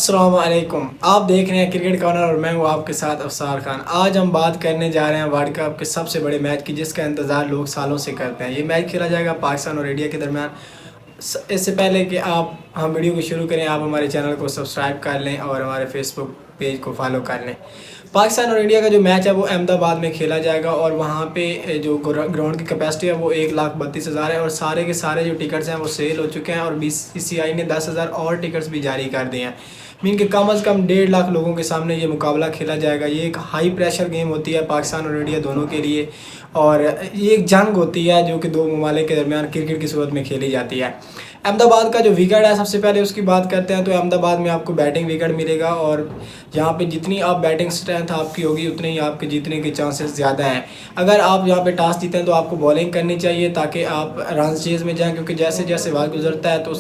अस्सलाम वालेकुम। आप देख रहे हैं क्रिकेट कॉर्नर और मैं हूँ आपके साथ अफसार खान। आज हम बात करने जा रहे हैं वर्ल्ड कप के सबसे बड़े मैच की, जिसका इंतज़ार लोग सालों से करते हैं। ये मैच खेला जाएगा पाकिस्तान और इंडिया के दरमियान। इससे पहले कि आप हम वीडियो को शुरू करें, आप हमारे चैनल को सब्सक्राइब कर लें और हमारे फेसबुक पेज को फॉलो कर लें। पाकिस्तान और इंडिया का जो मैच है वो अहमदाबाद में खेला जाएगा और वहाँ पे जो ग्राउंड की कैपेसिटी है वो 1,32,000 है और सारे के सारे जो टिकट्स हैं वो सेल हो चुके हैं और BCCI ने 10,000 और टिकट्स भी जारी कर दिए हैं। मीन के कम अज़ कम 1.5 लाख लोगों के सामने ये मुकाबला खेला जाएगा। ये एक हाई प्रेशर गेम होती है पाकिस्तान और इंडिया दोनों के लिए, और ये एक जंग होती है जो कि दो ममालिक के दरमियान क्रिकेट की सूरत में खेली जाती है। अहमदाबाद का जो विकेट है, सबसे पहले उसकी बात करते हैं तो अहमदाबाद में आपको बैटिंग विकेट मिलेगा और यहाँ पे जितनी आप बैटिंग स्ट्रेंथ आपकी होगी उतने ही आपके जीतने के चांसेस ज़्यादा हैं। अगर आप यहाँ पे टॉस जीते हैं तो आपको बॉलिंग करनी चाहिए ताकि आप रन चेज़ में जाएं, क्योंकि जैसे जैसे वक्त गुजरता है तो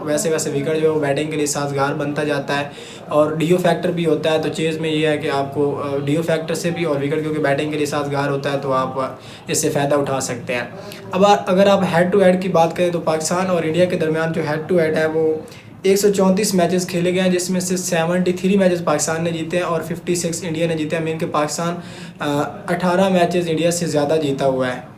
वैसे वैसे विकेट जो है वो बैटिंग के लिए साजगार बनता जाता है और डीओ फैक्टर भी होता है। तो चेज़ में ये है कि आपको डीओ फैक्टर से भी और विकेट क्योंकि बैटिंग के लिए साजगार होता है तो आप इससे फ़ायदा उठा सकते हैं। अब अगर आप हेड टू हेड की बात करें तो पाकिस्तान और इंडिया के दरमियान जो हेड टू हेड है वो 134 मैचेस खेले गए हैं, जिसमें से 73 मैचेस पाकिस्तान ने जीते हैं और 56 इंडिया ने जीते हैं। मीन के पाकिस्तान 18 मैचेस इंडिया से ज़्यादा जीता हुआ है।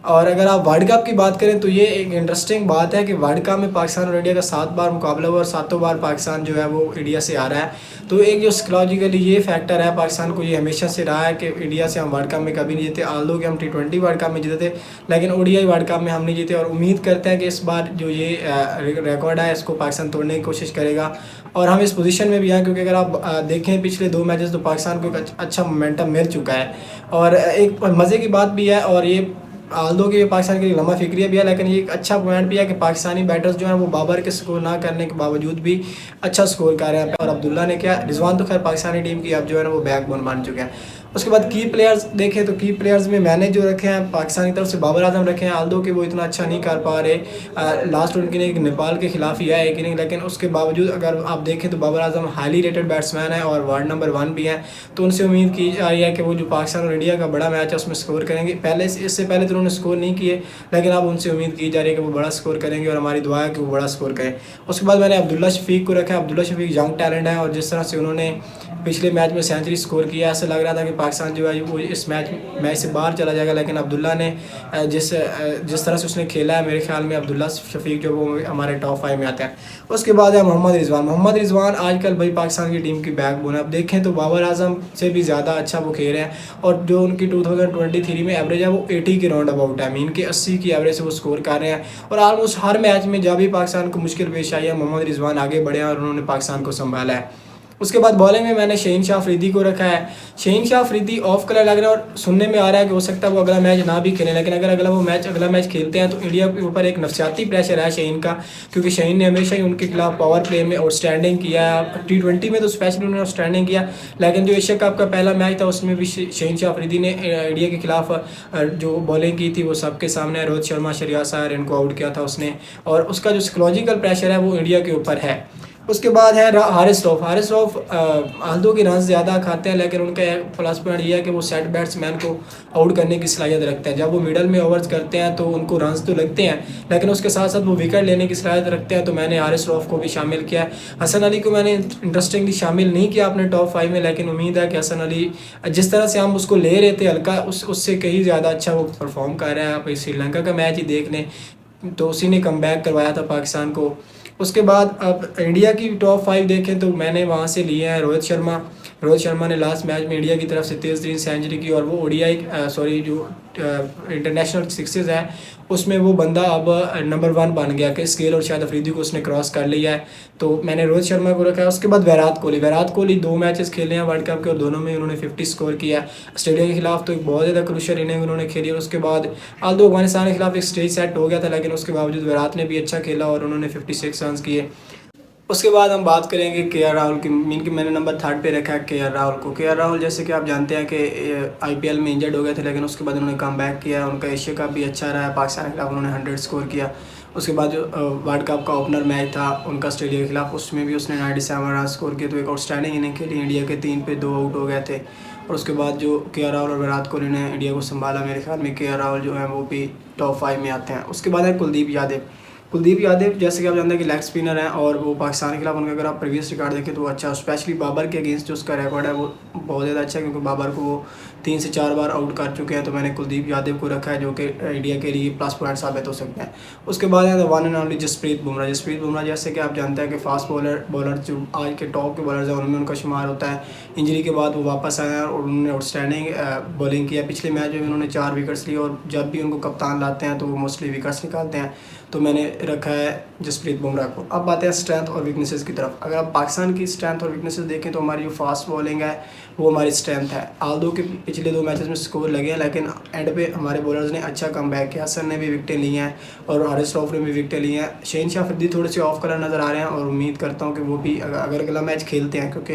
और अगर आप वर्ल्ड कप की बात करें तो ये एक इंटरेस्टिंग बात है कि वर्ल्ड कप में पाकिस्तान और इंडिया का 7 बार मुकाबला हुआ और 7 बार पाकिस्तान जो है वो इंडिया से आ रहा है। तो एक जो साइकोलॉजिकली ये फैक्टर है पाकिस्तान को, ये हमेशा से रहा है कि इंडिया से हम वर्ल्ड कप में कभी नहीं जीते। आल्दो कि हम T20 वर्ल्ड कप में जीते थे, लेकिन ODI वर्ल्ड कप में हम नहीं जीते और उम्मीद करते हैं कि इस बार जो ये रिकॉर्ड है इसको पाकिस्तान तोड़ने की कोशिश करेगा और हम इस पोजीशन में भी हैं, क्योंकि अगर आप देखें पिछले 2 मैचेस तो पाकिस्तान को एक अच्छा मोमेंटम मिल चुका है। और एक मज़े की बात भी है, और ये आल्दो के पाकिस्तान के लिए लम्हा फिक्रिया भी है, लेकिन ये एक अच्छा पॉइंट भी है कि पाकिस्तानी बैटर्स जो हैं वो बाबर के स्कोर ना करने के बावजूद भी अच्छा स्कोर कर रहे हैं। और अब्दुल्ला ने क्या, रिजवान तो खैर पाकिस्तानी टीम की अब जो है ना वो बैकबोन बन चुके हैं। उसके बाद की प्लेयर्स देखें तो की प्लेयर्स में मैंने जो रखे हैं पाकिस्तान की तरफ से बाबर आजम रखे हैं। आल्दो के वो इतना अच्छा नहीं कर पा रहे, लास्ट उनकी ने नेपाल के खिलाफ ही है एक इनिंग, लेकिन उसके बावजूद अगर आप देखें तो Babar Azam highly rated batsman है और वर्ल्ड नंबर 1 भी हैं। तो उनसे उम्मीद की जा रही है कि वो जो पाकिस्तान और इंडिया का बड़ा मैच है उसमें स्कोर करेंगे। इससे पहले तो उन्होंने स्कोर नहीं किए, लेकिन अब उनसे उम्मीद की जा रही है कि वो बड़ा स्कोर करेंगे और हमारी दुआ है कि वो बड़ा स्कोर करें। उसके बाद मैंने अब्दुल्ला शफीक को रखा है। अब्दुल्ला शफीक यंग टैलेंट है और जिस तरह से उन्होंने पिछले मैच में सेंचुरी स्कोर किया, ऐसा लग रहा था कि पाकिस्तान जो है वो इस मैच से बाहर चला जाएगा, लेकिन अब्दुल्ला ने जिस तरह से उसने खेला है, मेरे ख्याल में अब्दुल्ला शफीक जो वो हमारे टॉप 5 में आते हैं। उसके बाद है मोहम्मद रिजवान आजकल भाई पाकिस्तान की टीम की बैकबोन है। अब देखें तो बाबर आजम से भी ज़्यादा अच्छा वो खेल रहे हैं और जो उनकी 2023 में एवरेज है वो 80 के राउंड अबाउट है। मीन के 80 की एवरेज से वो स्कोर कर रहे हैं और ऑलमोस्ट हर मैच में जब भी पाकिस्तान को मुश्किल पेश आई है मोहम्मद रिजवान आगे बढ़े हैं और उन्होंने पाकिस्तान को संभाला है। उसके बाद बॉलिंग में मैंने शहीन शाह अफरीदी को रखा है। शहीन शाह अफरीदी ऑफ कलर लग रहा है और सुनने में आ रहा है कि हो सकता है वो अगला मैच ना भी खेलें, लेकिन अगर अगला मैच खेलते हैं तो इंडिया के ऊपर एक नफसियाती प्रेशर है शहीन का, क्योंकि शहीन ने हमेशा ही उनके खिलाफ पावर प्ले में आउटस्टैंडिंग किया है। T20 में तो स्पेशली उन्होंने आउटस्टैंडिंग किया, लेकिन जो एशिया कप का पहला मैच था उसमें भी शहीन शाह अफरीदी ने इंडिया के खिलाफ जो बॉलिंग की थी वो सबके सामने रोहित शर्मा, श्रेयस अय्यर इनको आउट किया था उसने, और उसका जो साइकोलॉजिकल प्रेशर है वो इंडिया के ऊपर है। उसके बाद है हारिस रऊफ आल्दो के रन ज़्यादा खाते हैं, लेकिन उनका प्लस पॉइंट ये है कि वो सेट बैट्समैन को आउट करने की सलाहियत रखते हैं। जब वो मिडल में ओवर्स करते हैं तो उनको रन्स तो लगते हैं, लेकिन उसके साथ साथ वो विकेट लेने की सलाहियत रखते हैं। तो मैंने हारिस रऊफ को भी शामिल किया है। हसन अली को मैंने इंटरेस्टिंगली शामिल नहीं किया अपने टॉप 5 में, लेकिन उम्मीद है कि हसन अली जिस तरह से हम उसको ले रहे थे हल्का, उससे कहीं ज़्यादा अच्छा वो परफॉर्म कर रहा है। आप श्रीलंका का मैच ही देख लें तो उसी ने कम बैक करवाया था पाकिस्तान को। उसके बाद अब इंडिया की टॉप 5 देखें तो मैंने वहाँ से लिए हैं रोहित शर्मा ने लास्ट मैच में इंडिया की तरफ से 23 सेंचुरी की और वो ODI जो इंटरनेशनल सिक्सेस है उसमें वो बंदा अब नंबर 1 बन गया कि स्केल और शायद अफरीदी को उसने क्रॉस कर लिया है। तो मैंने रोहित शर्मा को रखा है। उसके बाद विराट कोहली 2 मैचेस खेले हैं वर्ल्ड कप के और दोनों में उन्होंने 50 स्कोर किया है। ऑस्ट्रेलिया के खिलाफ तो एक बहुत ज़्यादा क्रूशियल इनिंग उन्होंने खेली और उसके बाद आल्दो अफगानिस्तान के खिलाफ एक स्टेज सेट हो गया था, लेकिन उसके बावजूद विराट ने भी अच्छा खेला और उन्होंने 56 रन किए। उसके बाद हम बात करेंगे KL राहुल की। मीन की मैंने नंबर 3 पे रखा है KL राहुल को। KL राहुल जैसे कि आप जानते हैं कि IPL में इंजर्ड हो गए थे, लेकिन उसके बाद उन्होंने कम बैक किया। उनका एशिया कप भी अच्छा रहा है, पाकिस्तान के खिलाफ उन्होंने 100 स्कोर किया। उसके बाद जो वर्ल्ड कप का ओपनर मैच था उनका ऑस्ट्रेलिया के खिलाफ, उसमें भी उसने 97 रन स्कोर किए। तो एक आउटस्टैंडिंग इनिंग खेली। इंडिया के 3 पे 2 आउट हो गए थे। और उसके बाद जो KL राहुल और विराट कोहली ने इंडिया को संभाला, मेरे ख्याल में KL राहुल जो है वो भी टॉप 5 में आते हैं। उसके बाद है कुलदीप कुलदीप यादव जैसे कि आप जानते हैं कि लेग स्पिनर हैं और वो पाकिस्तान के खिलाफ उनका अगर आप प्रीवियस रिकॉर्ड देखें तो अच्छा, स्पेशली बाबर के अगेंस्ट जो उसका रिकॉर्ड है वो बहुत ज़्यादा अच्छा है, क्योंकि बाबर को वो 3 से 4 बार आउट कर चुके हैं। तो मैंने कुलदीप यादव को रखा है जो कि इंडिया के लिए प्लस पॉइंट साबित हो सकते हैं। उसके बाद है one and only Jasprit Bumrah. Jasprit Bumrah जैसे कि आप जानते हैं कि फास्ट बॉलर जो आज के टॉप के बॉलर्स हैं उनमें उनका शुमार होता है। इंजरी के बाद वो वापस आए हैं और उन्होंने आउटस्टैंडिंग बॉलिंग किया। पिछले मैच में उन्होंने 4 विकेट्स लिए और जब भी उनको कप्तान लाते हैं तो वो मोस्टली विकेट्स निकालते हैं। तो मैंने रखा है जसप्रीत बुमराह को। अब बातें हैं स्ट्रेंथ और वीकनेसेस की तरफ। अगर आप पाकिस्तान की स्ट्रेंथ और वीकनेसेस देखें तो हमारी जो फास्ट बॉलिंग है वो हमारी स्ट्रेंथ है। आल्दो के पिछले 2 मैचेस में स्कोर लगे हैं, लेकिन एंड पे हमारे बॉलर्स ने अच्छा कम बैक किया। हसन ने भी विकेटें ली हैं और हारिस रऊफ ने भी विकेटें ली हैं। शहनशाह अफरीदी थोड़े से ऑफ कलर नज़र आ रहे हैं और उम्मीद करता हूँ कि वो भी अगर अगला मैच खेलते हैं, क्योंकि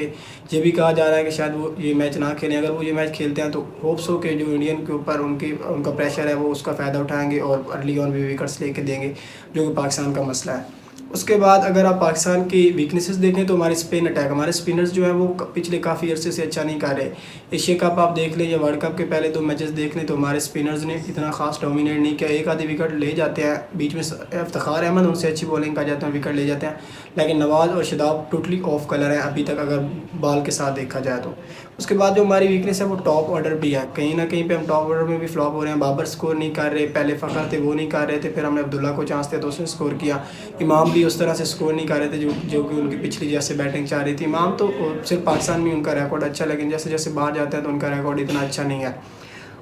ये भी कहा जा रहा है कि शायद वो ये मैच ना खेलें। अगर वो ये मैच खेलते हैं तो होप्स हो कि जो इंडियन के ऊपर उनका प्रेशर है वो उसका फ़ायदा उठाएंगे और अर्ली ऑन भी विकेट्स लेके देंगे, जो कि पाकिस्तान का मसला है। उसके बाद अगर आप पाकिस्तान की वीकनेसेस देखें तो हमारे स्पिन अटैक, हमारे स्पिनर्स जो है वो पिछले काफ़ी अरसे से अच्छा नहीं कर रहे। एशिया कप आप देख लें या वर्ल्ड कप के पहले 2 मैचेस देख लें तो हमारे स्पिनर्स ने इतना खास डोमिनेट नहीं किया। एक आधी विकेट ले जाते हैं, बीच में इफ्तिखार अहमद उनसे अच्छी बॉलिंग कर जाते हैं, विकेट ले जाते हैं, लेकिन नवाज़ और शादाब टोटली ऑफ कलर हैं अभी तक अगर बॉल के साथ देखा जाए तो। उसके बाद जो हमारी वीकनेस है वो टॉप ऑर्डर भी है। कहीं ना कहीं पे हम टॉप ऑर्डर में भी फ्लॉप हो रहे हैं। बाबर स्कोर नहीं कर रहे, पहले फ़खर थे वो नहीं कर रहे थे, फिर हमने अब्दुल्ला को चांस दिया तो उसने स्कोर किया। इमाम भी उस तरह से स्कोर नहीं कर रहे थे जो कि उनकी पिछली जैसे बैटिंग चाह रही थी। इमाम तो सिर्फ पाकिस्तान में उनका रिकॉर्ड अच्छा, लेकिन जैसे जैसे बाहर जाते हैं तो उनका रिकॉर्ड इतना अच्छा नहीं है।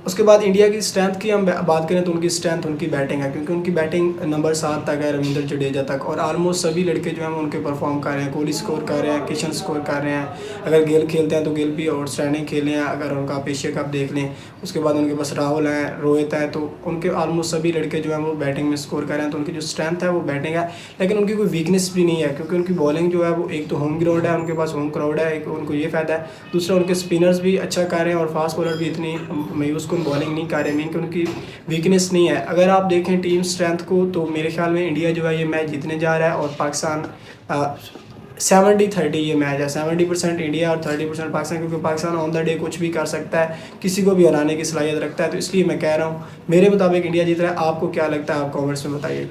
उसके बाद इंडिया की स्ट्रेंथ की हम बात करें तो उनकी स्ट्रेंथ उनकी बैटिंग है, क्योंकि उनकी बैटिंग नंबर 7 तक है, रविंद्र जडेजा तक, और ऑलमोस्ट सभी लड़के जो हैं वो उनके परफॉर्म कर रहे हैं। कोहली स्कोर कर रहे हैं, किशन स्कोर कर रहे हैं। अगर गेल खेलते हैं तो गेल भी आउटस्टैंडिंग खेले हैं। अगर उनका आप एशिया कप देख लें, उसके बाद उनके पास राहुल हैं, रोहित हैं, तो उनके ऑलमोस्ट सभी लड़के जो हैं वो बैटिंग में स्कोर कर रहे हैं। तो उनकी जो स्ट्रेंथ है वो बैटिंग है, लेकिन उनकी कोई वीकनेस भी नहीं है, क्योंकि उनकी बॉलिंग जो है वो एक तो होम ग्राउंड है, उनके पास होम क्राउड है, एक उनको ये फ़ायदा है। दूसरा उनके स्पिनर्स भी अच्छा कर रहे हैं और फास्ट बॉलर भी इतनी मायूस कन बॉलिंग नहीं कर रहे, मीन कि उनकी वीकनेस नहीं है। अगर आप देखें टीम स्ट्रेंथ को तो मेरे ख्याल में इंडिया जो है ये मैच जीतने जा रहा है और पाकिस्तान 70-30 ये मैच है। 70% इंडिया और 30% पाकिस्तान, क्योंकि पाकिस्तान ऑन द डे कुछ भी कर सकता है, किसी को भी हराने की सलाहियत रखता है। तो इसलिए मैं कह रहा हूँ मेरे मुताबिक इंडिया जीत रहा है। आपको क्या लगता है, आप कमेंट्स में बताइए।